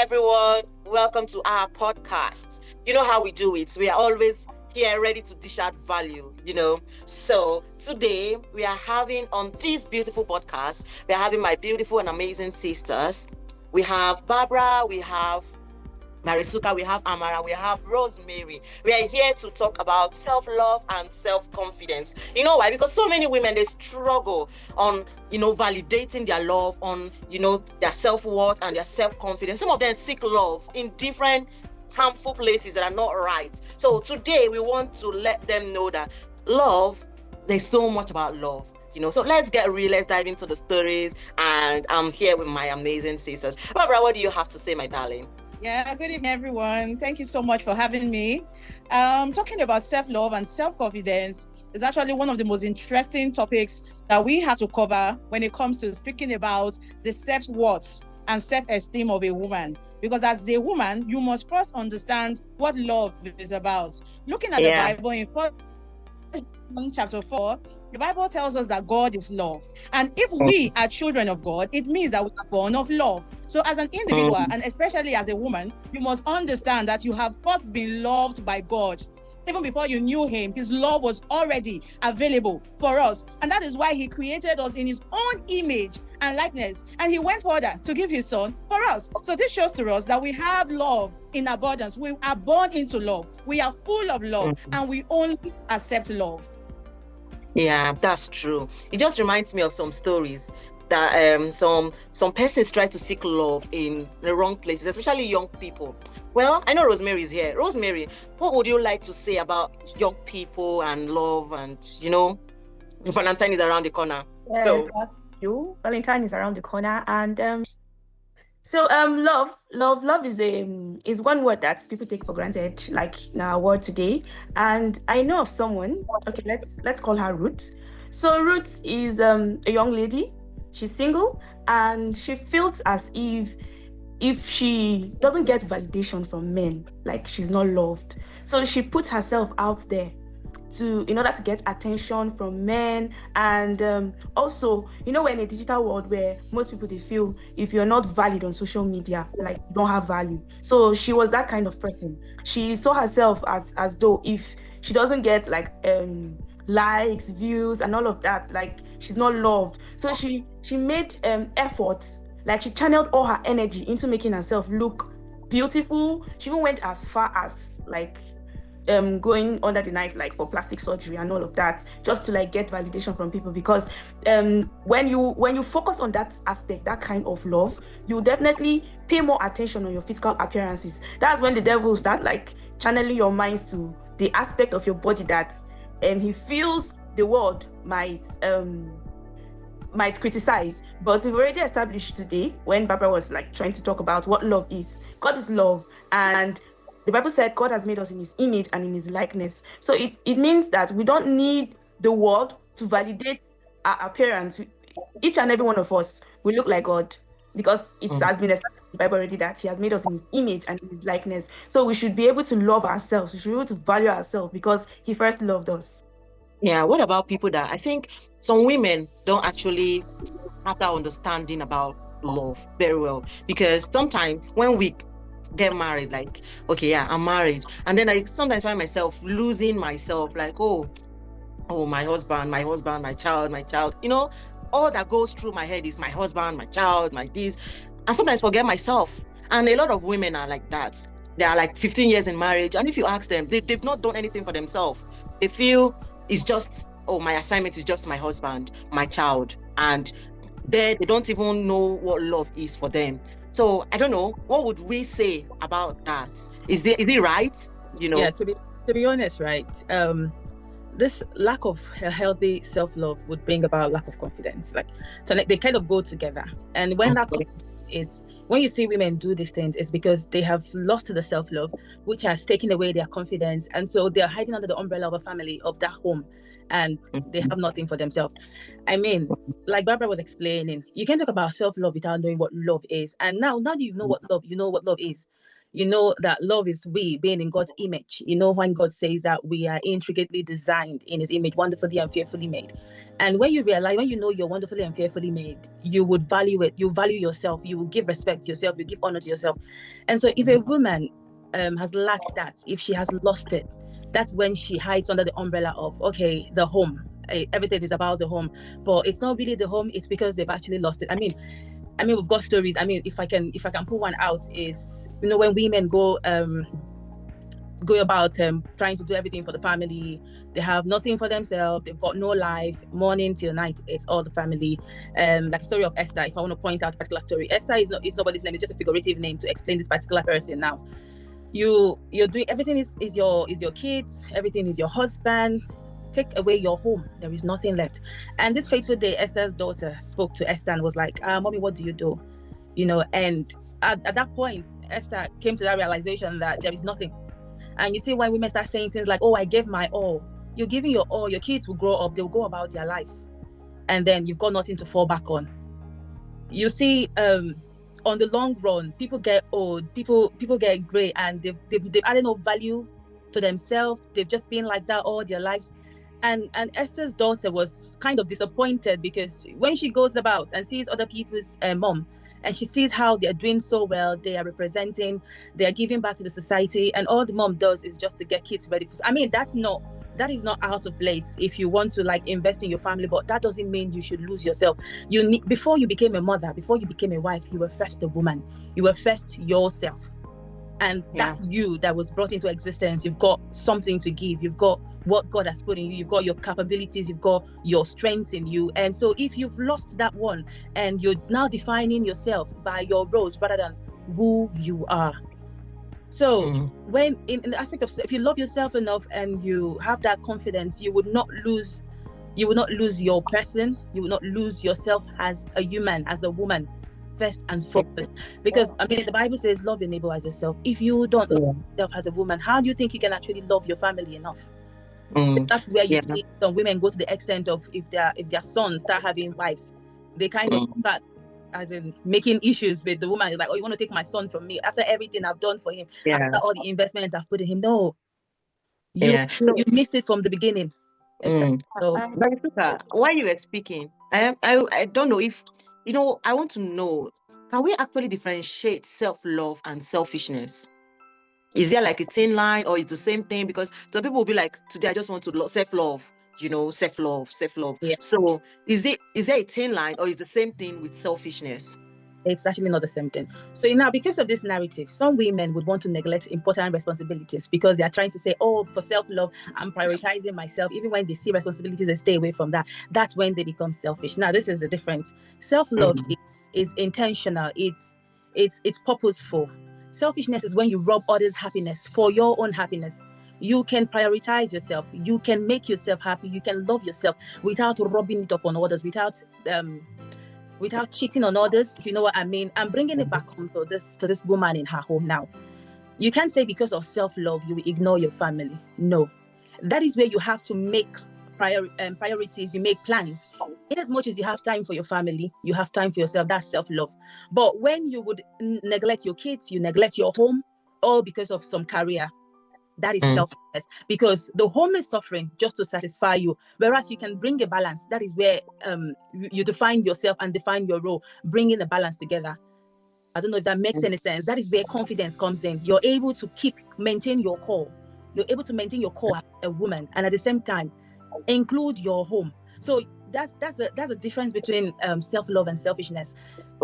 everyone. Welcome to our podcast. You know how we do it. We are always here ready to dish out value. So today we are having on this beautiful podcast, we are having my beautiful and amazing sisters. We have Barbara, we have Marisuka, we have Amara, we have Rosemary. We are here to talk about self-love and self-confidence. You know why? Because so many women, they struggle on, validating their love, on, their self-worth and their self-confidence. Some of them seek love in different harmful places that are not right. So today we want to let them know that love, there's so much about love. So let's get real, let's dive into the stories. And I'm here with my amazing sisters. Barbara, what do you have to say, my darling? Yeah, good evening, everyone. Thank you so much for having me. Talking about self-love and self-confidence is actually one of the most interesting topics that we have to cover when it comes to speaking about the self-worth and self-esteem of a woman. Because as a woman, you must first understand what love is about. Looking at the Bible in 1 chapter 4, the Bible tells us that God is love. And if we are children of God, it means that we are born of love. So as an individual, and especially as a woman, you must understand that you have first been loved by God. Even before you knew him, his love was already available for us. And that is why he created us in his own image and likeness. And he went further to give his son for us. So this shows to us that we have love in abundance. We are born into love. We are full of love, and we only accept love. Yeah, that's true. It just reminds me of some stories that some persons try to seek love in the wrong places, especially young people. Well, I know Rosemary is here. Rosemary, what would you like to say about young people and love? And Valentine is around the corner. So Valentine is around the corner, and love is one word that people take for granted, like in our world today. And I know of someone. Okay, let's call her Ruth. So Ruth is a young lady. She's single, and she feels as if she doesn't get validation from men, like she's not loved. So she puts herself out there in order to get attention from men. And also, we're in a digital world where most people, they feel if you're not valid on social media, like you don't have value. So she was that kind of person. She saw herself as though if she doesn't get likes, views, and all of that, like she's not loved. So she made effort, like she channeled all her energy into making herself look beautiful. She even went as far as going under the knife, like for plastic surgery and all of that, just to get validation from people. Because when you focus on that aspect, that kind of love, you definitely pay more attention on your physical appearances. That's when the devil will start channeling your minds to the aspect of your body that he feels the world might criticize. But we've already established today, when Barbara was trying to talk about what love is. God is love, and the Bible said God has made us in his image and in his likeness. So it means that we don't need the world to validate our appearance. Each and every one of us, we look like God, because it has been established in the Bible already that he has made us in his image and in his likeness. So we should be able to love ourselves. We should be able to value ourselves because he first loved us. Yeah, what about people that I think some women don't actually have that understanding about love very well? Because sometimes when we get married, I'm married, and then I sometimes find myself losing myself, oh, my husband, my child, all that goes through my head is my husband, my child, my this, and sometimes forget myself. And a lot of women are like that. They are 15 years in marriage, and if you ask them, they've not done anything for themselves. They feel it's just, my assignment is just my husband, my child, and they don't even know what love is for them. So I don't know, what would we say about that? Is it right? Yeah, to be honest, right? This lack of a healthy self-love would bring about lack of confidence. So they kind of go together. And when that comes, when you see women do these things, it's because they have lost the self-love, which has taken away their confidence. And so they're hiding under the umbrella of a family, of that home, and they have nothing for themselves. I mean, like Barbara was explaining, you can't talk about self-love without knowing what love is. And now that you know what love is, You know that love is we being in God's image. You know when God says that we are intricately designed in his image, wonderfully and fearfully made. And when you realize, when you know you're wonderfully and fearfully made, you would value it. You value yourself. You will give respect to yourself. You give honor to yourself. And so if a woman has lacked that, if she has lost it, that's when she hides under the umbrella of, okay, the home. Everything is about the home. But it's not really the home. It's because they've actually lost it. I mean, we've got stories. I mean, if I can pull one out, is, you know, when women go about trying to do everything for the family, they have nothing for themselves, they've got no life, morning till night, it's all the family. Like the story of Esther, if I want to point out a particular story, Esther is nobody's name, it's just a figurative name to explain this particular person. Now, you're doing everything is your kids, everything is your husband. Take away your home, there is nothing left. And this fateful day, Esther's daughter spoke to Esther and was like, Mommy, what do you do? You know, and at that point, Esther came to that realization that there is nothing. And you see, when women start saying things like, oh, I gave my all, you're giving your all, your kids will grow up, they'll go about their lives, and then you've got nothing to fall back on. You see, on the long run, people get old, people get gray, and they've added no value to themselves. They've just been like that all their lives. And Esther's daughter was kind of disappointed, because when she goes about and sees other people's mom, and she sees how they're doing so well, they are representing, they are giving back to the society, and all the mom does is just to get kids ready for. I mean, that is not out of place if you want to like invest in your family, but that doesn't mean you should lose yourself. You need, before you became a mother, before you became a wife, you were first a woman. You were first yourself. And that you that was brought into existence, you've got something to give. You've got what God has put in you. You've got your capabilities. You've got your strengths in you. And so if you've lost that one, and you're now defining yourself by your roles rather than who you are. So when in the aspect of, if you love yourself enough and you have that confidence, you would not lose your person. You will not lose yourself as a human, as a woman, first and foremost. Because I mean, the Bible says, love your neighbor as yourself. If you don't love yourself as a woman, how do you think you can actually love your family enough? That's where you see some women go to the extent of, if their sons start having wives, they kind of start as in making issues with the woman. It's like, oh, you want to take my son from me after everything I've done for him, after all the investment I've put in him? No, you missed it from the beginning. So, while you were speaking, I don't know if, you know, I want to know, can we actually differentiate self-love and selfishness? Is there like a thin line, or is the same thing? Because some people will be like, today I just want to self-love, you know, self-love. Yeah. So is there a thin line, or is the same thing with selfishness? It's actually not the same thing. So now, because of this narrative, some women would want to neglect important responsibilities because they are trying to say, oh, for self-love, I'm prioritizing myself. Even when they see responsibilities, they stay away from that. That's when they become selfish. Now, this is the difference. Self-love is intentional. It's purposeful. Selfishness is when you rob others' happiness for your own happiness. You can prioritize yourself. You can make yourself happy. You can love yourself without rubbing it off on others, without cheating on others, if you know what I mean. I'm bringing it back home to this woman in her home now. You can't say because of self-love you will ignore your family. No, that is where you have to make priorities. You make plans. In as much as you have time for your family, you have time for yourself. That's self-love. But when you would neglect your kids, you neglect your home, all because of some career, that is selfless, because the home is suffering just to satisfy you, whereas you can bring a balance. That is where you define yourself and define your role, bringing a balance together. I don't know if that makes any sense. That is where confidence comes in. You're able to maintain your core. You're able to maintain your core as a woman, and at the same time include your home. So that's the difference between self-love and selfishness.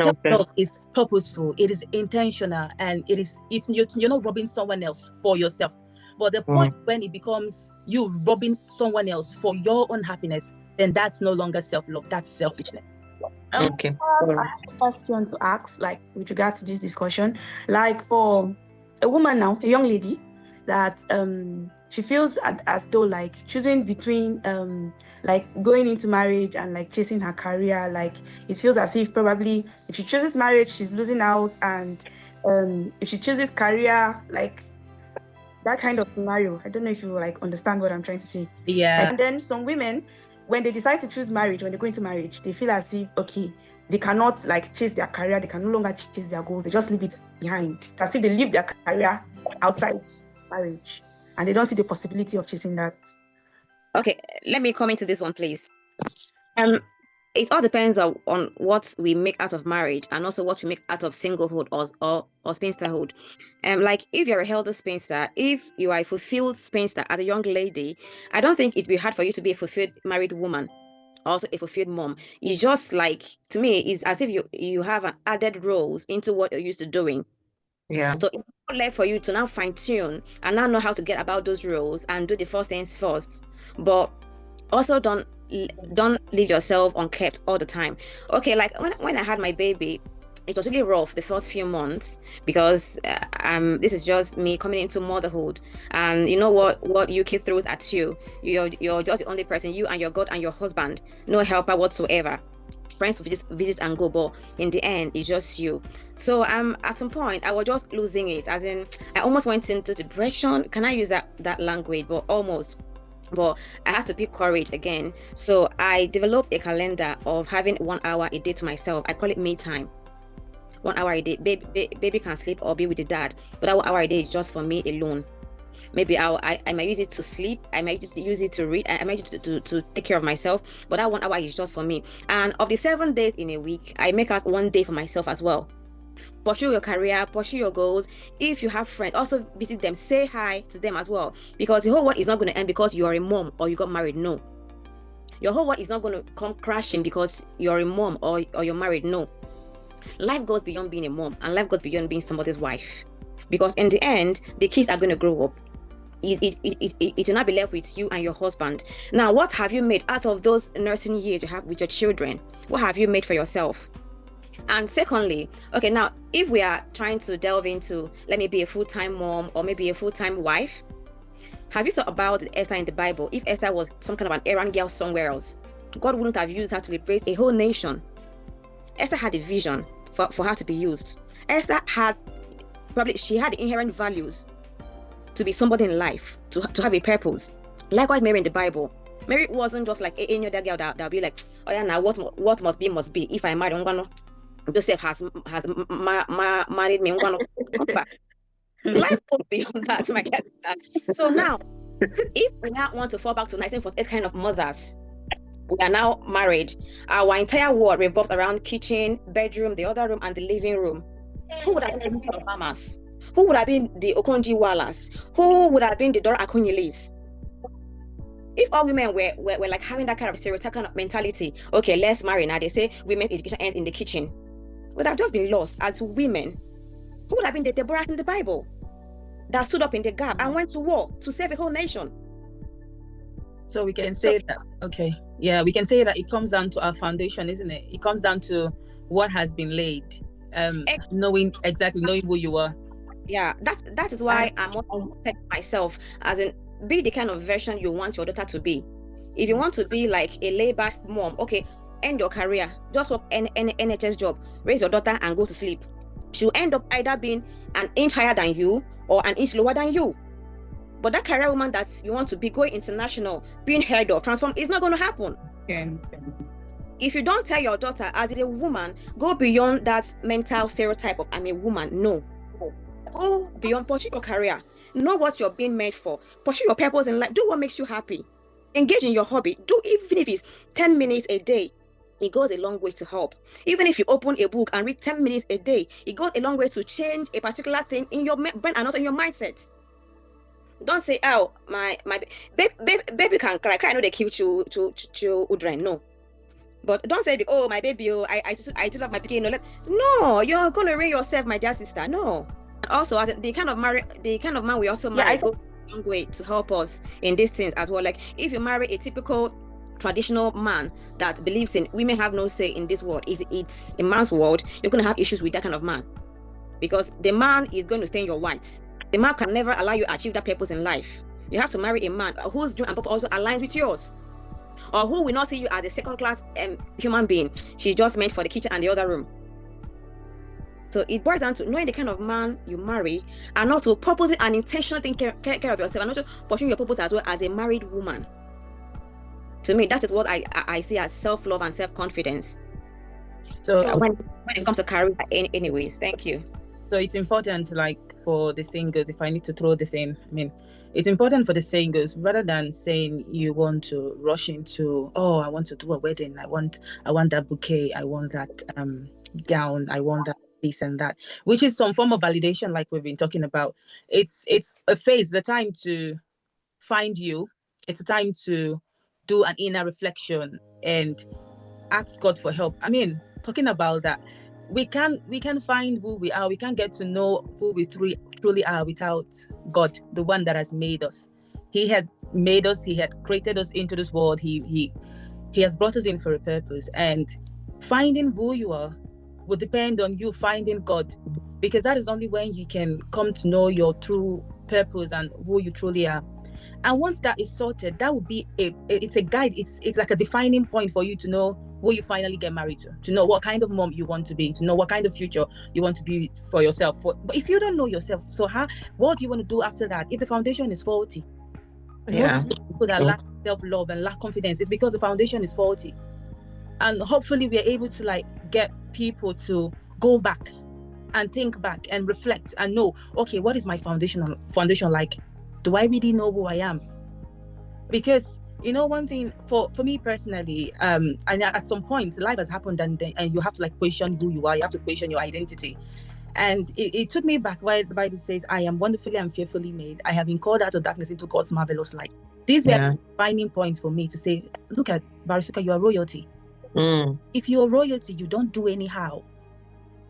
Self-love is purposeful, it is intentional, and you're not robbing someone else for yourself. But the point when it becomes you robbing someone else for your own happiness, then that's no longer self-love, that's selfishness. I have a question to ask, like with regards to this discussion. Like for a woman now, a young lady, that she feels as though like choosing between like going into marriage and like chasing her career, like it feels as if probably if she chooses marriage, she's losing out, and if she chooses career, like that kind of scenario. I don't know if you like understand what I'm trying to say. Yeah. And then some women, when they decide to choose marriage, when they go into marriage, they feel as if, okay, they cannot like chase their career, they can no longer chase their goals, they just leave it behind. It's as if they leave their career outside marriage and they don't see the possibility of chasing that. Okay, let me come into this one, please. It all depends on what we make out of marriage and also what we make out of singlehood or spinsterhood. Like if you're a healthy spinster, if you are a fulfilled spinster as a young lady, I don't think it'd be hard for you to be a fulfilled married woman, also a fulfilled mom. It's just like, to me, it's as if you have an added roles into what you're used to doing. Yeah. So it's not left for you to now fine tune and now know how to get about those roles and do the first things first. But also don't leave yourself unkept all the time. Okay, like when I had my baby, it was really rough the first few months because this is just me coming into motherhood, and you know what you kid throws at you. You're just the only person, you and your God and your husband, no helper whatsoever. Friends visit and go, but in the end it's just you. So at some point I was just losing it, as in I almost went into depression. Can I use that language? But almost. But I had to pick courage again. So I developed a calendar of having 1 hour a day to myself. I call it me time. 1 hour a day. Baby can sleep or be with the dad, but that 1 hour a day is just for me alone. Maybe I might use it to sleep, I might just use it to read, I might use it to take care of myself, but that 1 hour is just for me. And of the 7 days in a week, I make out 1 day for myself as well. Pursue your career, pursue your goals. If you have friends, also visit them, say hi to them as well, because the whole world is not going to end because you are a mom or you got married. No, your whole world is not going to come crashing because you're a mom or you're married. No, life goes beyond being a mom, and life goes beyond being somebody's wife, because in the end the kids are going to grow up. It will not be left with you and your husband. Now, what have you made out of those nursing years you have with your children? What have you made for yourself? And secondly, okay, now if we are trying to delve into, let me be a full-time mom or maybe a full-time wife, have you thought about Esther in the Bible? If Esther was some kind of an errand girl somewhere else, God wouldn't have used her to liberate a whole nation. Esther had a vision for her to be used. Esther had the inherent values to be somebody in life, to have a purpose. Likewise, Mary in the Bible. Mary wasn't just like any other girl that'll be like, oh yeah, now what must be. If I marry, I'm gonna, Joseph has married me, I'm gonna come back. Life goes beyond that, my sister. So now, if we now want to fall back to 1948 kind of mothers, we are now married. Our entire world revolves around kitchen, bedroom, the other room, and the living room. Who would have been the mamas? Who would have been the Okonji Wallace? Who would have been the Dora Akunyilis? If all women were like having that kind of stereotype kind of mentality, okay, let's marry now. They say women's education ends in the kitchen. Would have just been lost as women. Who would have been the Deborahs in the Bible that stood up in the gap and went to war to save a whole nation? So we can say that, okay, yeah, we can say that it comes down to our foundation, isn't it? It comes down to what has been laid, knowing who you are. Yeah, that is why I'm also telling myself, as in, be the kind of version you want your daughter to be. If you want to be like a laid-back mom, okay, end your career, just work any NHS job, raise your daughter and go to sleep. She'll end up either being an inch higher than you or an inch lower than you. But that career woman that you want to be, going international, being heard of, transform, is not going to happen. If you don't tell your daughter, as a woman, go beyond that mental stereotype of I'm a woman. No. Go beyond, pursue your career. Know what you're being made for. Pursue your purpose in life. Do what makes you happy. Engage in your hobby. Do, even if it's 10 minutes a day. It goes a long way to help. Even if you open a book and read 10 minutes a day, it goes a long way to change a particular thing in your brain and also in your mindset. Don't say, oh, my baby can cry. I know they kill children. No. But don't say, oh, my baby, oh, I do love my baby. No, you're gonna ruin yourself, my dear sister. No. Also, as the kind of man we also marry goes a long way to help us in these things as well. Like if you marry a typical traditional man that believes in women have no say in this world, it's a man's world, you're gonna have issues with that kind of man, because the man is going to stain your whites. The man can never allow you to achieve that purpose in life. You have to marry a man whose dream and purpose also aligns with yours, or who will not see you as a second-class human being. She's just meant for the kitchen and the other room. So it boils down to knowing the kind of man you marry, and also purposely and intentionally taking care of yourself, and also pursuing your purpose as well as a married woman. To me, that is what I see as self-love and self-confidence. So When it comes to career, anyways. Thank you. So it's important, like, for the singles, if I need to throw this in, I mean, it's important for the singles, rather than saying you want to rush into, oh, I want to do a wedding, I want that bouquet, I want that gown, I want that this and that, which is some form of validation, like we've been talking about. It's a phase, the time to find you. It's a time to do an inner reflection and ask God for help. I mean, talking about that, we can find who we are. We can't get to know who we truly are without God, the one that has made us. He had made us. He had created us into this world. He has brought us in for a purpose. And finding who you are will depend on you finding God, because that is only when you can come to know your true purpose and who you truly are. And once that is sorted, that will be it's a guide. It's like a defining point for you to know who you finally get married to know what kind of mom you want to be, to know what kind of future you want to be for yourself. But if you don't know yourself, so what do you want to do after that? If the foundation is faulty, most people that lack self-love and lack confidence is because the foundation is faulty. And hopefully we are able to, like, get people to go back and think back and reflect and know, okay, what is my foundation like? Do I really know who I am? Because, you know, one thing for me personally, and at some point life has happened, and you have to, like, question who you are. You have to question your identity. And it took me back where the Bible says, I am wonderfully and fearfully made. I have been called out of darkness into God's marvelous light. These were defining points for me to say, look at Barisuka, you are royalty. If you're royalty, you don't do anyhow.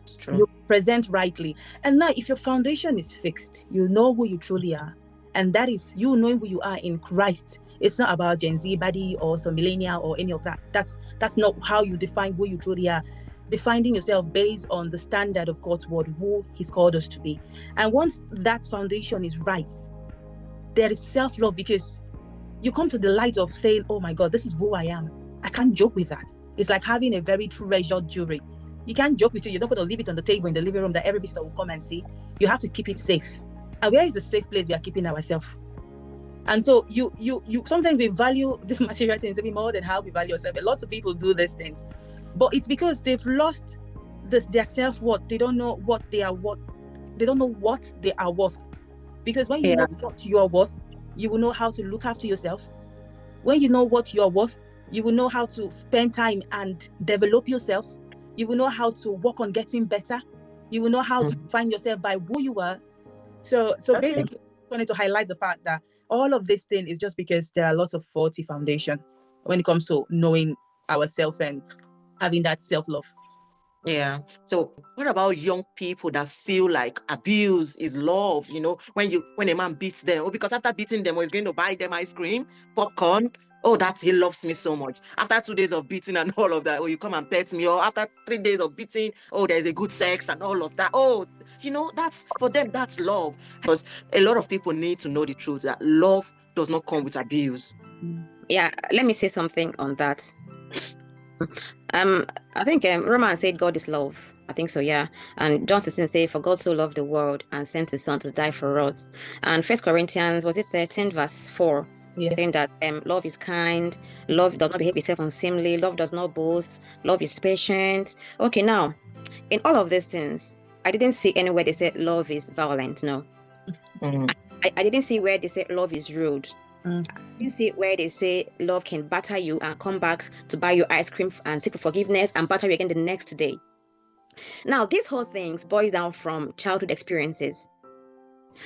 It's true. You present rightly. And now, if your foundation is fixed, you know who you truly are. And that is you knowing who you are in Christ. It's not about Gen Z body or some millennial or any of that. That's not how you define who you truly are. Defining yourself based on the standard of God's word, who He's called us to be. And once that foundation is right, there is self-love, because you come to the light of saying, oh my God, this is who I am. I can't joke with that. It's like having a very treasured jewelry. You can't joke with it. You're not going to leave it on the table in the living room that every visitor will come and see. You have to keep it safe. And where is the safe place we are keeping ourselves? And so you sometimes we value these material things even more than how we value ourselves. Lots of people do these things, but it's because they've lost their self-worth. They don't know what they are worth. They don't know what they are worth. Because when you know what you are worth, you will know how to look after yourself. When you know what you are worth, you will know how to spend time and develop yourself. You will know how to work on getting better. You will know how to find yourself by who you are. So basically, I wanted to highlight the fact that all of this thing is just because there are lots of faulty foundation when it comes to knowing ourselves and having that self-love. Yeah. So what about young people that feel like abuse is love? You know, when a man beats them, because after beating them, he's going to buy them ice cream, popcorn. Oh, he loves me so much. After 2 days of beating and all of that, you come and pet me. Or after 3 days of beating, there's a good sex and all of that. That's for them, that's love. Because a lot of people need to know the truth that love does not come with abuse. Yeah, let me say something on that. I think Roman said God is love. I think so, yeah. And John 16 said, for God so loved the world and sent His Son to die for us. And 1 Corinthians, 13 verse 4, saying that love is kind, love does not behave itself unseemly, love does not boast, love is patient. Okay, now, in all of these things, I didn't see anywhere they said love is violent, no. I didn't see where they said love is rude. I didn't see where they say love can batter you and come back to buy you ice cream and seek for forgiveness and batter you again the next day. Now, these whole things boils down from childhood experiences.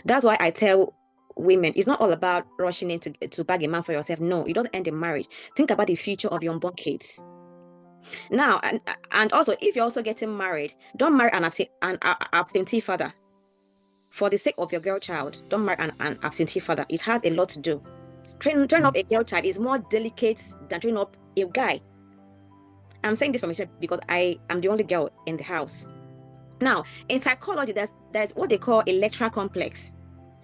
That's why I tell women, it's not all about rushing in to bag a man for yourself. No, it doesn't end in marriage. Think about the future of your unborn kids. Now, and also, if you're also getting married, don't marry an absentee father. For the sake of your girl child, don't marry an absentee father. It has a lot to do. Training up a girl child is more delicate than training up a guy. I'm saying this for myself because I am the only girl in the house. Now, in psychology, there's what they call electoral complex.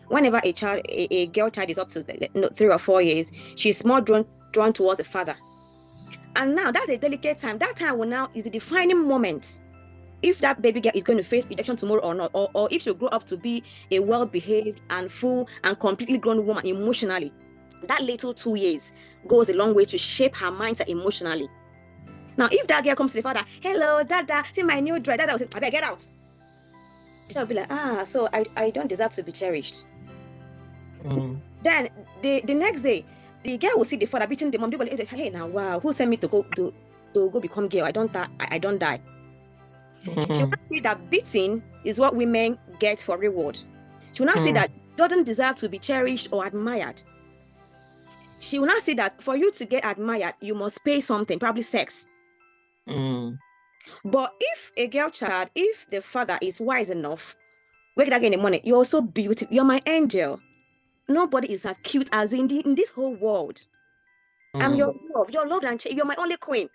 Whenever a girl child is up to 3 or 4 years, she's more drawn towards the father. And now that's a delicate time. That time is the defining moment. If that baby girl is going to face rejection tomorrow or not, or if she'll grow up to be a well-behaved and full and completely grown woman emotionally. that little 2 years goes a long way to shape her mindset emotionally. Now, if that girl comes to the father, hello, dada, see my new dress, dada will say, I better get out. She'll be like, so I don't deserve to be cherished. Then the next day, the girl will see the father beating the mom. They will like, hey, now, wow, who sent me to go become girl? I don't die. She will not see that beating is what women get for reward. She will not see that doesn't deserve to be cherished or admired. She will not see that for you to get admired, you must pay something, probably sex. But if a girl child, if the father is wise enough, wake up in the morning, you're so beautiful, you're my angel. Nobody is as cute as you in this whole world. I'm your love and you're my only queen.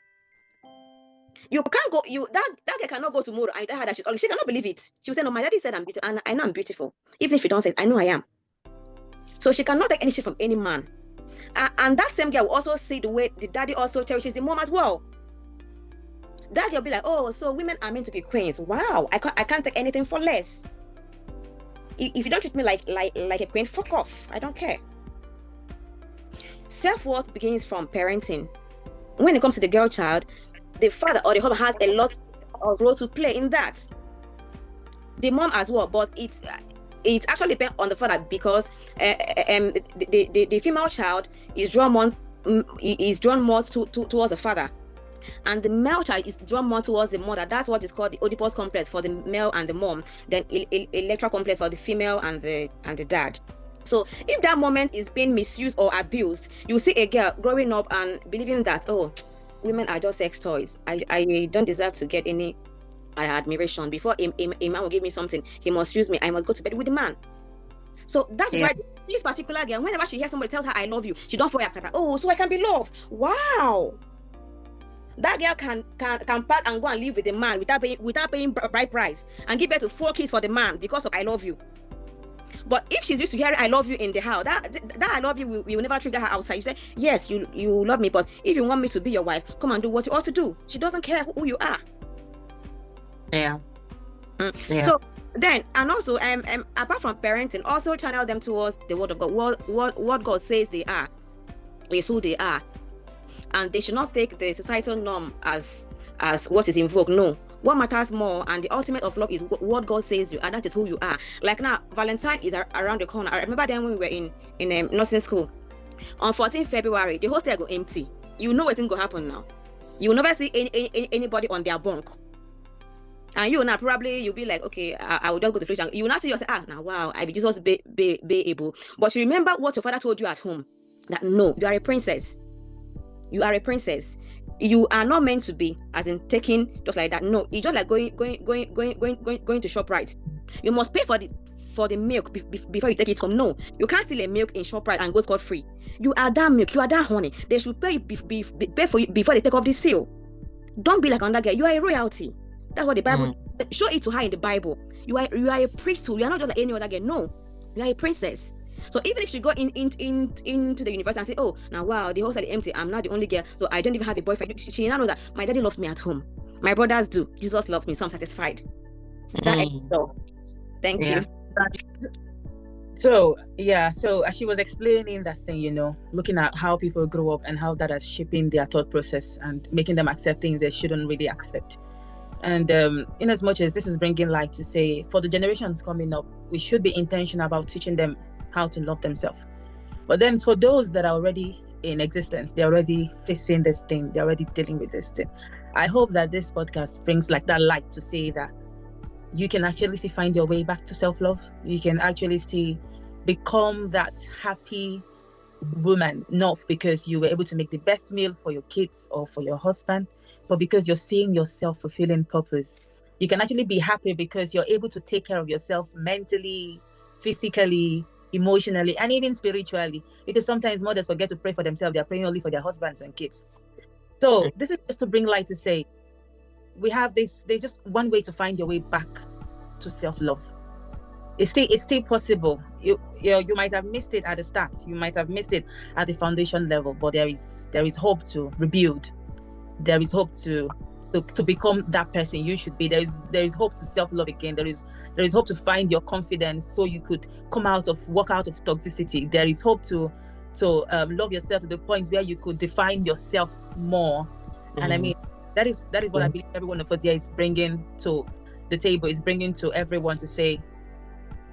You can't go, that girl cannot go tomorrow and tell her that she cannot believe it. She will say, no, my daddy said I'm beautiful, and I know I'm beautiful. Even if you don't say it, I know I am. So she cannot take any shit from any man. And that same girl will also see the way the daddy also cherishes the mom as well. That girl will be like, oh, so women are meant to be queens. Wow, I can't take anything for less. If you don't treat me like a queen, fuck off. I don't care. Self-worth begins from parenting. When it comes to the girl child, the father or the husband has a lot of role to play in that. The mom as well, but it's actually depends on the father, because the female child is drawn more towards the father, and the male child is drawn more towards the mother. That's what is called the Oedipus complex for the male and the mom, then Electra complex for the female and the dad. So if that moment is being misused or abused, you see a girl growing up and believing that, oh, women are just sex toys. I don't deserve to get any admiration. Before a man will give me something, he must use me. I must go to bed with the man. So that's why this particular girl, whenever she hears somebody tells her I love you, she don't fall her. Oh, so I can be loved. Wow. That girl can pack and go and live with the man without paying bride price and give birth to 4 kids for the man because of I love you. But if she's used to hearing I love you in the house, that I love you will never trigger her outside. You say, yes, you love me, but if you want me to be your wife, come and do what you ought to do. She doesn't care who you are. Yeah. So then, and also apart from parenting, also channel them towards the word of God. What God says they are is who they are. And they should not take the societal norm as what is in vogue. No. What matters more and the ultimate of love is what God says you are, and that is who you are. Like now, Valentine is around the corner. I remember then when we were in nursing school. On 14th February, the hostel go empty. You know what's going to happen now. You will never see anybody on their bunk. And you now probably you'll be like, okay, I will just go to the fridge. You will not see yourself, now wow, I be just be able. But you remember what your father told you at home, that no, you are a princess. You are a princess. You are not meant to be as in taking just like that. No, it's just like going to ShopRite. You must pay for the milk before you take it home. No, you can't steal a milk in ShopRite and go scot free. You are that milk. You are that honey. They should pay for you before they take off the seal. Don't be like another girl. You are a royalty. That's what the Bible show it to her in the Bible. You are a priesthood. You are not just like any other girl. No, you are a princess. So even if she go into the university and say, oh, now wow, the house is empty, I'm not the only girl, so I don't even have a boyfriend. She now knows that my daddy loves me at home. My brothers do. Jesus loves me, so I'm satisfied. Thank you. So as she was explaining that thing, looking at how people grow up and how that is shaping their thought process and making them accept things they shouldn't really accept. And in as much as this is bringing light to say, for the generations coming up, we should be intentional about teaching them how to love themselves. But then for those that are already in existence, they're already facing this thing, they're already dealing with this thing. I hope that this podcast brings like that light to say that you can actually find your way back to self-love. You can actually become that happy woman, not because you were able to make the best meal for your kids or for your husband, but because you're seeing yourself fulfilling purpose. You can actually be happy because you're able to take care of yourself mentally, physically, emotionally, and even spiritually, because sometimes mothers forget to pray for themselves. They're praying only for their husbands and kids. So this is just to bring light to say, we have this, there's just one way to find your way back to self-love. It's still possible. You might have missed it at the start. You might have missed it at the foundation level, but there is hope to rebuild. There is hope to become that person you should be. There is hope to self-love again. There is hope to find your confidence so you could walk out of toxicity. There is hope to to love yourself to the point where you could define yourself more. And I mean, that is what I believe every one of us here is bringing to the table, is bringing to everyone to say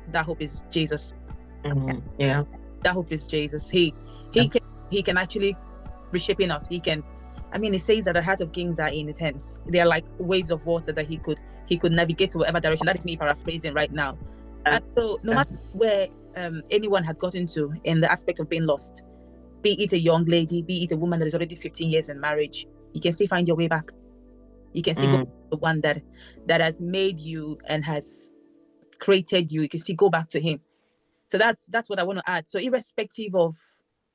that hope is Jesus. Yeah, that hope is Jesus. He can actually reshaping us. He can. I mean, it says that the heart of kings are in his hands. They are like waves of water that he could navigate to whatever direction. That is me paraphrasing right now. And so no matter where anyone had gotten to in the aspect of being lost, be it a young lady, be it a woman that is already 15 years in marriage, you can still find your way back. You can still go to the one that has made you and has created you. You can still go back to him. So that's what I want to add. So irrespective of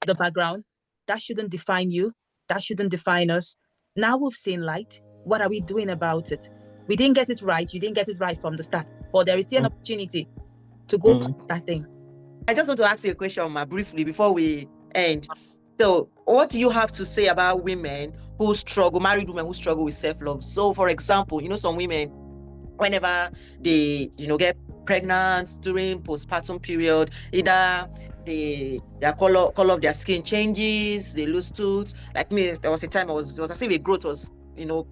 the background, that shouldn't define you. That shouldn't define us. Now we've seen light. What are we doing about it? We didn't get it right. You didn't get it right from the start. But there is still an opportunity to go past that thing. I just want to ask you a question, Ma, briefly before we end. So what do you have to say about women who struggle, married women who struggle with self-love? So for example, some women, whenever they, get pregnant during postpartum period, either their color of their skin changes, they lose tooth. Like me, there was a time it was as if a growth was,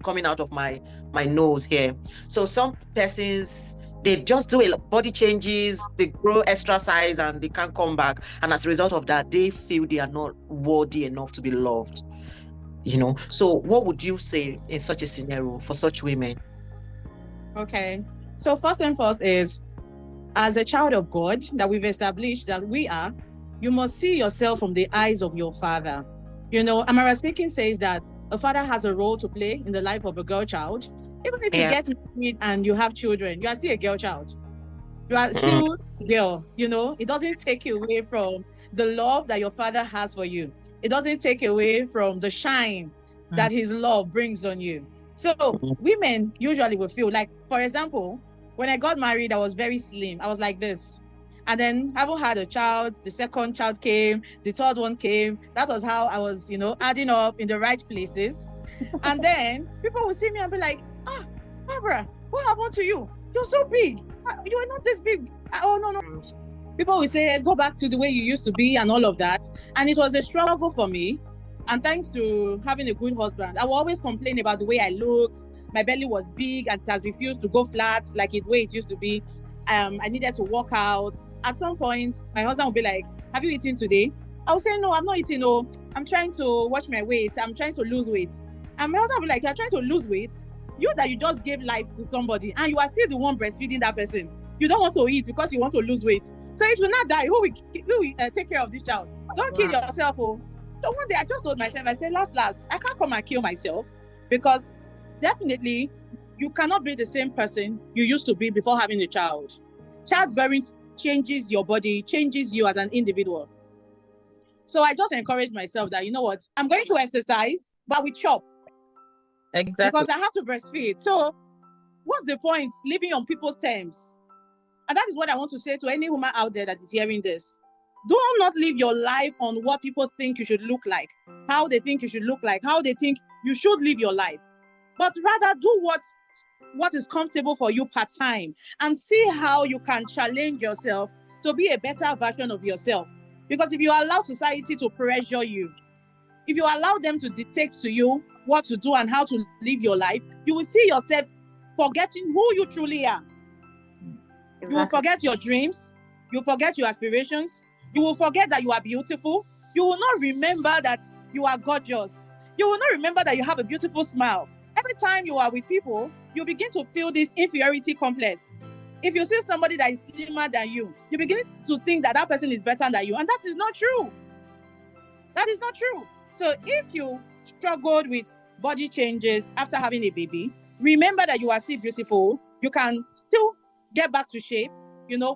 coming out of my nose here. So some persons, they just do a body changes, they grow extra size and they can't come back. And as a result of that, they feel they are not worthy enough to be loved. So what would you say in such a scenario for such women? Okay. So first and first is, as a child of God that we've established that we are, you must see yourself from the eyes of your father. Amara speaking says that a father has a role to play in the life of a girl child. Even if you get married and you have children, you are still a girl child. You are still a girl, It doesn't take you away from the love that your father has for you. It doesn't take away from the shine that his love brings on you. So women usually will feel like, for example, when I got married, I was very slim. I was like this. And then I haven't had a child. The second child came. The third one came. That was how I was, adding up in the right places. And then people will see me and be like, Barbara, what happened to you? You're so big. You are not this big. Oh, no. People will say, go back to the way you used to be and all of that. And it was a struggle for me. And thanks to having a good husband, I will always complain about the way I looked. My belly was big and it has refused to go flat like the way it used to be. I needed to work out. At some point, my husband would be like, have you eaten today? I would say, no, I'm not eating. No, I'm trying to watch my weight. I'm trying to lose weight. And my husband would be like, you're trying to lose weight? You that you just gave life to somebody and you are still the one breastfeeding that person. You don't want to eat because you want to lose weight. So if you not die, who will take care of this child? Don't kill yourself. Oh. So one day I just told myself, I said, last, I can't come and kill myself, because definitely you cannot be the same person you used to be before having a child. Childbearing changes your body, changes you as an individual. So I just encourage myself that, I'm going to exercise, but we chop. Exactly. Because I have to breastfeed. So what's the point living on people's terms? And that is what I want to say to any woman out there that is hearing this. Do not live your life on what people think you should look like, how they think you should look like, how they think you should live your life. But rather do what is comfortable for you part-time, and see how you can challenge yourself to be a better version of yourself. Because if you allow society to pressure you, if you allow them to dictate to you what to do and how to live your life, you will see yourself forgetting who you truly are. Exactly. You will forget your dreams. You will forget your aspirations. You will forget that you are beautiful. You will not remember that you are gorgeous. You will not remember that you have a beautiful smile. Every time you are with people, you begin to feel this inferiority complex. If you see somebody that is slimmer than you, you begin to think that that person is better than you. And that is not true. That is not true. So if you struggled with body changes after having a baby, remember that you are still beautiful. You can still get back to shape,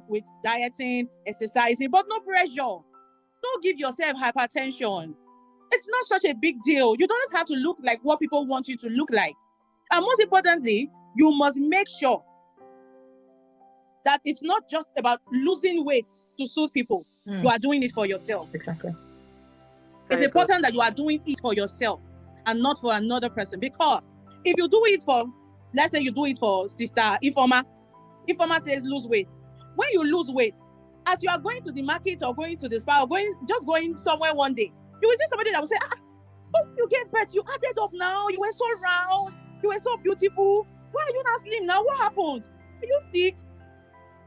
with dieting, exercising, but no pressure. Don't give yourself hypertension. It's not such a big deal. You don't have to look like what people want you to look like. And most importantly, you must make sure that it's not just about losing weight to suit people. You are doing it for yourself. Exactly. It's important that you are doing it for yourself and not for another person. Because if you do it for, let's say you do it for Sister Ifoma says lose weight. When you lose weight, as you are going to the market or going to the spa or going somewhere one day, you will see somebody that will say, oh, you gave birth, you added up now, you were so round, you were so beautiful. Why are you not slim now? What happened? Are you sick?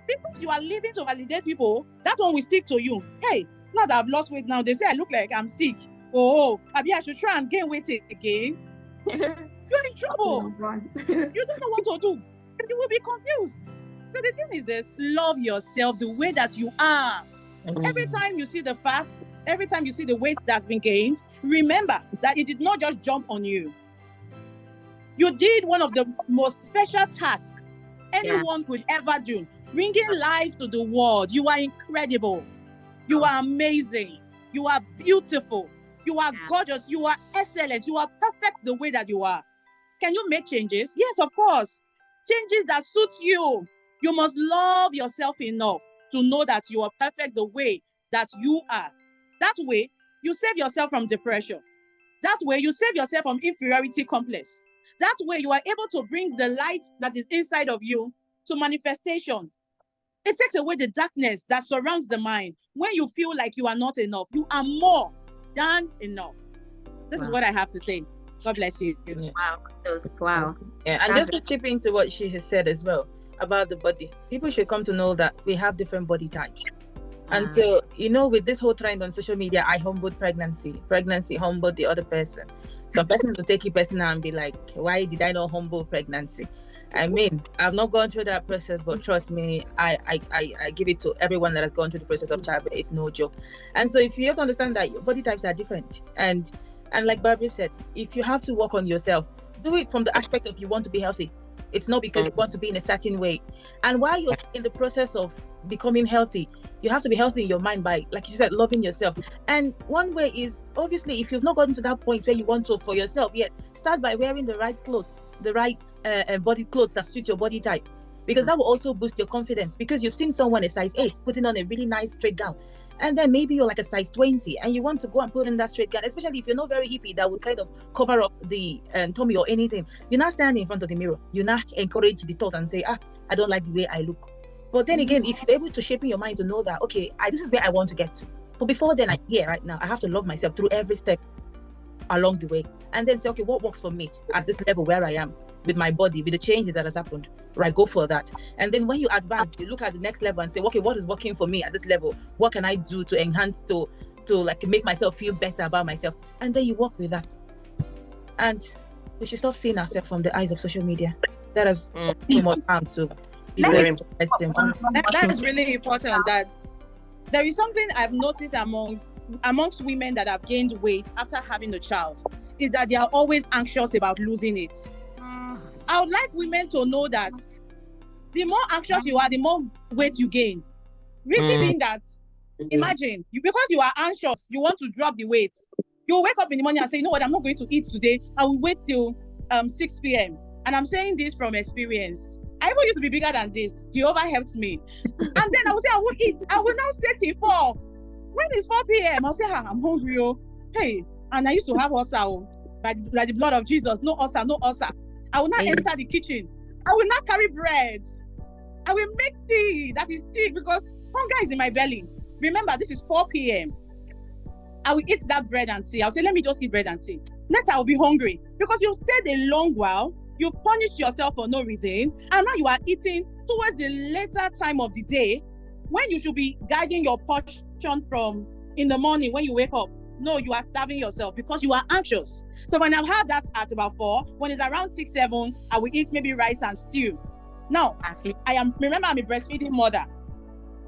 Because you are living to validate people, that one will stick to you. Hey, now that I've lost weight now, they say I look like I'm sick. Oh, maybe I should try and gain weight again. You're in trouble. You don't know what to do. You will be confused. So the thing is this, love yourself the way that you are. Every time you see the fat, every time you see the weight that's been gained, remember that it did not just jump on you. You did one of the most special tasks anyone could ever do, bringing life to the world. You are incredible. You are amazing. You are beautiful. You are gorgeous. You are excellent. You are perfect the way that you are. Can you make changes? Yes, of course. Changes that suits you. You must love yourself enough to know that you are perfect the way that you are. That way, you save yourself from depression. That way, you save yourself from inferiority complex. That way, you are able to bring the light that is inside of you to manifestation. It takes away the darkness that surrounds the mind. When you feel like you are not enough, you are more than enough. This is what I have to say. God bless you. Wow. Yeah, and just to chip into what she has said as well about the body, people should come to know that we have different body types. And so, with this whole trend on social media, I humbled pregnancy humbled the other person. Some persons will take it personal and be like, why did I not humble pregnancy? I mean, I've not gone through that process, but trust me, I give it to everyone that has gone through the process of childbirth. It's no joke. And so if you have to understand that your body types are different, and like Barbara said, if you have to work on yourself, do it from the aspect of you want to be healthy. It's not because you want to be in a certain way. And while you're in the process of becoming healthy, you have to be healthy in your mind by, like you said, loving yourself. And one way is, obviously, if you've not gotten to that point where you want to for yourself yet, start by wearing the right clothes, the right body clothes that suit your body type, because that will also boost your confidence. Because you've seen someone a size 8 putting on a really nice straight gown, and then maybe you're like a size 20 and you want to go and put in that straight gown, especially if you're not very hippie that would kind of cover up the tummy or anything. You're not standing in front of the mirror, you not encourage the thought and say, I don't like the way I look. But then again, if you're able to shape in your mind to know that, okay, this is where I want to get to, but before then, right now I have to love myself through every step along the way, and then say, okay, what works for me at this level where I am with my body, with the changes that has happened, right? Go for that. And then when you advance, you look at the next level and say, okay, what is working for me at this level? What can I do to enhance, to like make myself feel better about myself? And then you work with that. And we should stop seeing ourselves from the eyes of social media. That has too much harm to be very interesting. That is really important. That there is something I've noticed amongst women that have gained weight after having a child, is that they are always anxious about losing it. I would like women to know that the more anxious you are, the more weight you gain. Reason being that, imagine, because you are anxious, you want to drop the weight. You wake up in the morning and say, you know what, I'm not going to eat today. I will wait till 6 p.m. And I'm saying this from experience. I even used to be bigger than this. Jehovah helped me. And then I would say, I will eat. I will now stay till 4. When it's 4 p.m., I'll say, I'm hungry. Oh. Hey, and I used to have ulcer. Like the blood of Jesus. No ulcer, no ulcer. I will not enter the kitchen. I will not carry bread. I will make tea that is thick because hunger is in my belly. Remember, this is 4 p.m. I will eat that bread and tea. I'll say, let me just eat bread and tea. Later, I'll be hungry because you've stayed a long while. You've punished yourself for no reason. And now you are eating towards the later time of the day when you should be guiding your portion from in the morning when you wake up. No, you are starving yourself because you are anxious. So when I've had that at about 4, when it's around 6, 7, I will eat maybe rice and stew. Now, remember, I'm a breastfeeding mother.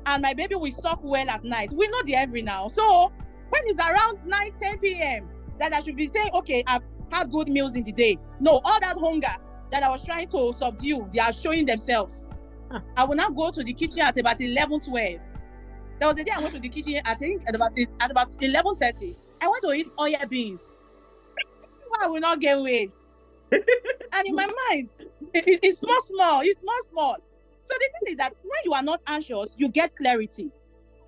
And my baby will suck well at night. We're not there every now. So when it's around 9, 10 p.m., that I should be saying, okay, I've had good meals in the day. No, all that hunger that I was trying to subdue, they are showing themselves. I will now go to the kitchen at about 11, 12. There was a day I went to the kitchen, I think, at about 11:30. I went to eat oil beans. I will not get weight. And in my mind, it's small. It's small. So the thing is that when you are not anxious, you get clarity.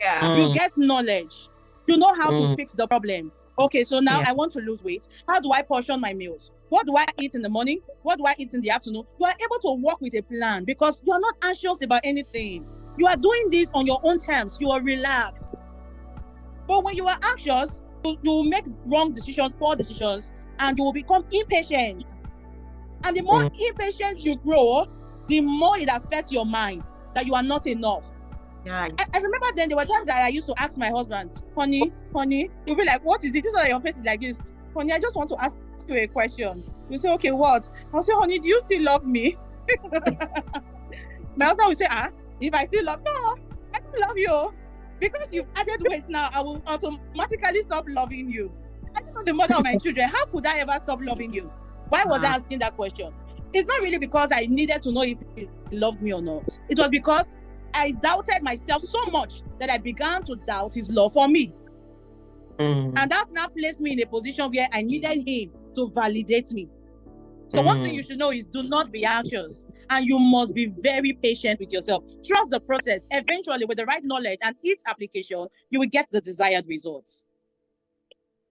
Yeah. You get knowledge. You know how to fix the problem. Okay, so now I want to lose weight. How do I portion my meals? What do I eat in the morning? What do I eat in the afternoon? You are able to work with a plan because you are not anxious about anything. You are doing this on your own terms. You are relaxed. But when you are anxious, you will make wrong decisions, poor decisions, and you will become impatient. And the more impatient you grow, the more it affects your mind that you are not enough. Yeah. I remember then there were times that I used to ask my husband, honey, he'll be like, what is it? This is why your face is like this. Honey, I just want to ask you a question. You say, okay, what? I'll say, honey, do you still love me? My husband will say, if I still love, no, I don't love you. Because you've added weight now, I will automatically stop loving you. I don't know the mother of my children. How could I ever stop loving you? Why was I asking that question? It's not really because I needed to know if he loved me or not. It was because I doubted myself so much that I began to doubt his love for me. And that now placed me in a position where I needed him to validate me. So one thing you should know is do not be anxious, and you must be very patient with yourself. Trust the process. Eventually, with the right knowledge and its application, you will get the desired results.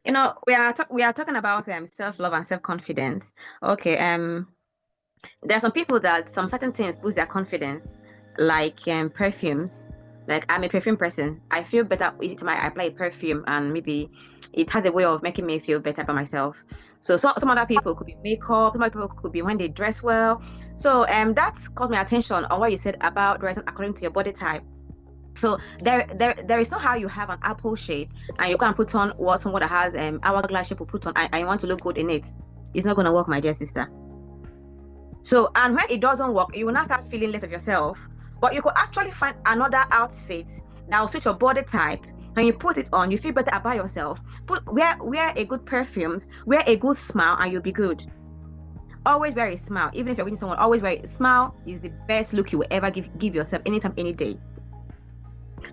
You know, we are talking about self-love and self-confidence. Okay, there are some people that some certain things boost their confidence, like perfumes. Like, I'm a perfume person. I feel better each time I apply a perfume, and maybe it has a way of making me feel better about myself. So some other people could be makeup, some other people could be when they dress well. So that's caught my attention on what you said about dressing according to your body type. So there is not how you have an apple shape and you can put on someone that has hourglass shape will put on and you want to look good in it. It's not going to work, my dear sister. So, and when it doesn't work, you will not start feeling less of yourself. But you could actually find another outfit that will suit your body type. When you put it on, you feel better about yourself. Wear a good perfume, wear a good smile, and you'll be good. Always wear a smile. Even if you're with someone, always wear a smile. Is the best look you will ever give yourself anytime, any day.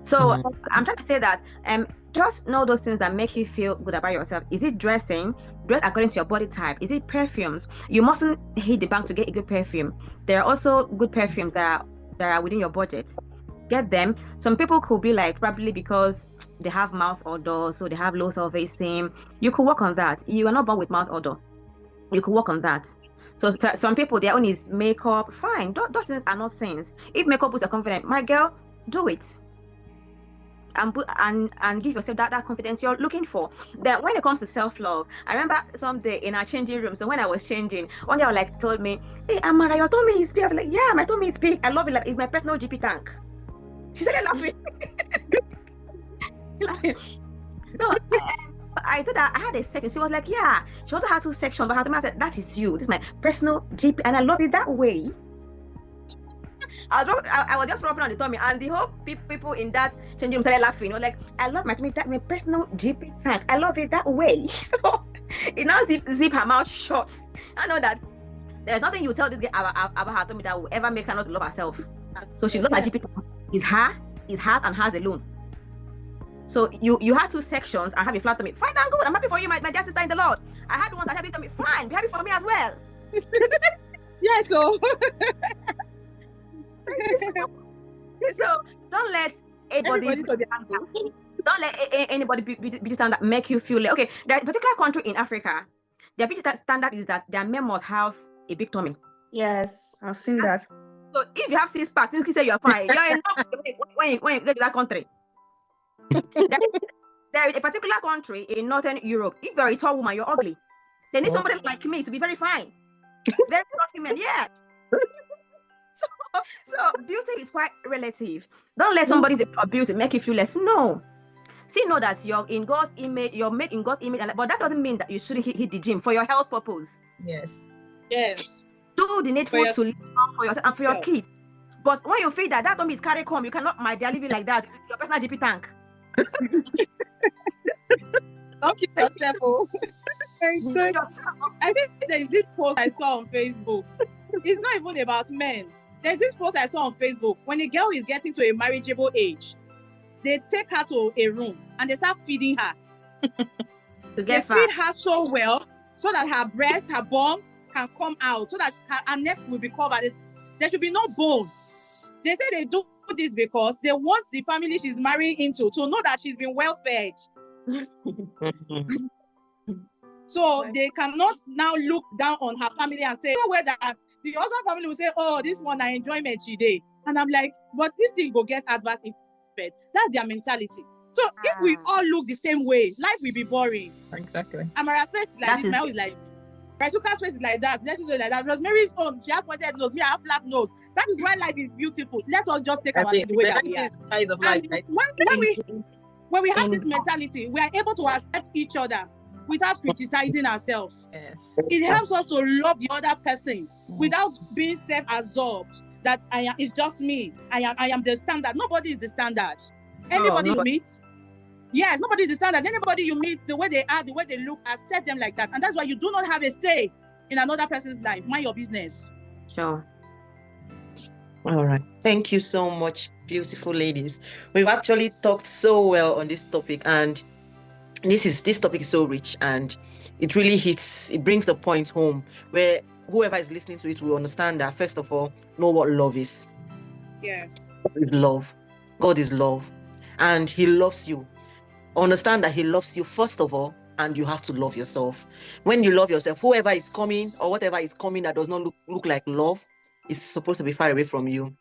So I'm trying to say that just know those things that make you feel good about yourself. Is it dressing? Dress according to your body type. Is it perfumes? You mustn't hit the bank to get a good perfume. There are also good perfumes that are within your budget. Get them. Some people could be like probably because they have mouth odor, so they have low self-esteem. You could work on that. You are not born with mouth odor. You could work on that. So some people, their own is makeup. Fine. Those things are not things. If makeup boosts your confidence, my girl, do it. And give yourself that confidence you're looking for. Then when it comes to self-love, I remember someday in our changing room, so when I was changing, one girl like told me, hey Amara, your tummy is big. I was like, yeah, my tummy is big. I love it, like it's my personal GP tank. She said, laughing. So I thought that I had a section. She was like, yeah. She also had 2 sections, but her tummy, I said, that is you. This is my personal GP, and I love it that way. I was just rubbing on the tummy, and the whole people in that changing room started laughing. You know, like, I love my tummy, that my personal GP tank. I love it that way. So it now zip her mouth shut. I know that there's nothing you tell this girl about her tummy that will ever make her not love herself. So she loves her GP tank. Is her and hers alone. So you had 2 sections and have a flat tummy. Fine and good. I'm happy for you, my dear sister in the Lord. I had ones that have a tummy. Fine, be happy for me as well. Yeah, so so don't let anybody beauty standard make you feel like, okay, there's a particular country in Africa, their beauty standard is that their men must have a big tummy. Yes, I've seen that. So if you have 6 packs, you say you're fine. You're enough when you go to that country. There is a particular country in Northern Europe. If you're a tall woman, you're ugly. They need somebody like me to be very fine. Very tall women, yeah. So beauty is quite relative. Don't let somebody's beauty make you feel less. No. See, know that you're in God's image, you're made in God's image, but that doesn't mean that you shouldn't hit the gym for your health purpose. Yes. Do the needful to live for yourself and for your kids. But when you feel that tummy is carry come, you cannot, my dear, live it like that. It's your personal GP tank. Don't keep yourself. I think there's this post I saw on Facebook. It's not even about men. There's this post I saw on Facebook. When a girl is getting to a marriageable age, they take her to a room and they start feeding her. They feed her so well so that her breast, her bum can come out, so that her neck will be covered. There should be no bone. They say they do this because they want the family she's marrying into to know that she's been well fed. So they cannot now look down on her family and say, whether the husband family will say, oh, this one, I enjoyment today. And I'm like, but this thing will get adverse effect. That's their mentality. So if we all look the same way, life will be boring. Exactly. Amara's face is like this, my own is like, Raisuka's face is like that, Blessing's face is like that. Rosemary's own, she has pointed nose, me I have flat nose. That is why life is beautiful. Let us just take our the way that we are. Of life, right? When we have this mentality, we are able to accept each other without criticizing ourselves. Yes. It helps us to love the other person without being self-absorbed. That it's just me. I am the standard. Nobody is the standard. Anybody you meet, yes, nobody is the standard. Anybody you meet, the way they are, the way they look, accept them like that. And that's why you do not have a say in another person's life. Mind your business. Sure. All right. Thank you so much, beautiful ladies. We've actually talked so well on this topic, and this topic is so rich, and it really brings the point home where whoever is listening to it will understand that, first of all, know what love is. Yes. God is love. God is love. And he loves you. Understand that he loves you, first of all, and you have to love yourself. When you love yourself, whoever is coming or whatever is coming that does not look like love is supposed to be far away from you.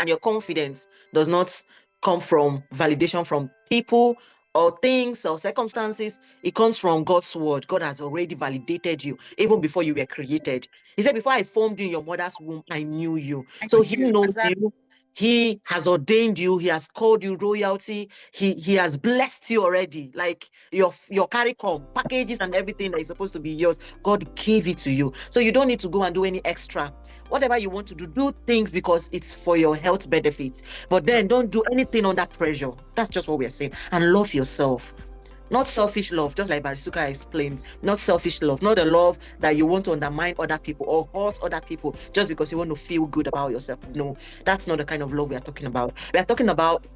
And your confidence does not come from validation from people or things or circumstances. It comes from God's word. God has already validated you even before you were created. He said, before I formed you in your mother's womb, I knew you. So he knows you. He has ordained you. He has called you royalty. He has blessed you already. Like your CARICOM packages and everything that is supposed to be yours, God gave it to you. So you don't need to go and do any extra. Whatever you want to do things because it's for your health benefits. But then don't do anything under pressure. That's just what we are saying. And love yourself. Not selfish love, just like Barisuka explained. Not selfish love, not a love that you want to undermine other people or hurt other people just because you want to feel good about yourself. No, that's not the kind of love we are talking about. We are talking about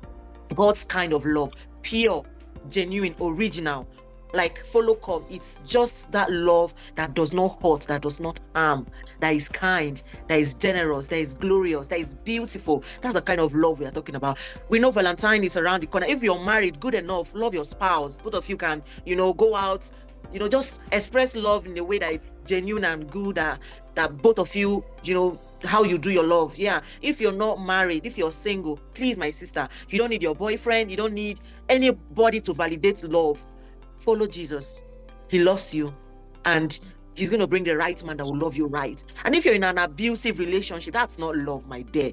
God's kind of love, pure, genuine, original, like follow come. It's just that love that does not hurt, that does not harm, that is kind, that is generous, that is glorious, that is beautiful. That's the kind of love we are talking about. We know Valentine is around the corner. If you're married, good enough, love your spouse. Both of you can, go out, just express love in a way that is genuine and good, that both of you, how you do your love. Yeah. If you're not married, if you're single, please, my sister, you don't need your boyfriend, you don't need anybody to validate love. Follow Jesus. He loves you, and he's going to bring the right man that will love you right. And if you're in an abusive relationship, that's not love, my dear.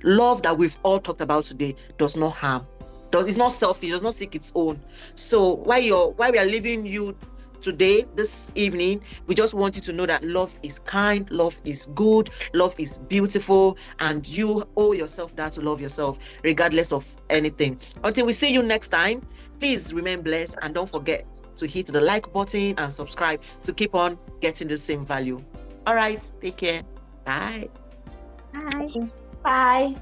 Love that we've all talked about today does not harm. It's not selfish, does not seek its own. So while we are leaving you today, this evening, we just want you to know that love is kind, love is good, love is beautiful, and you owe yourself that to love yourself regardless of anything. Until we see you next time, please remain blessed, and don't forget to hit the like button and subscribe to keep on getting the same value. All right, take care. Bye. Bye. Bye.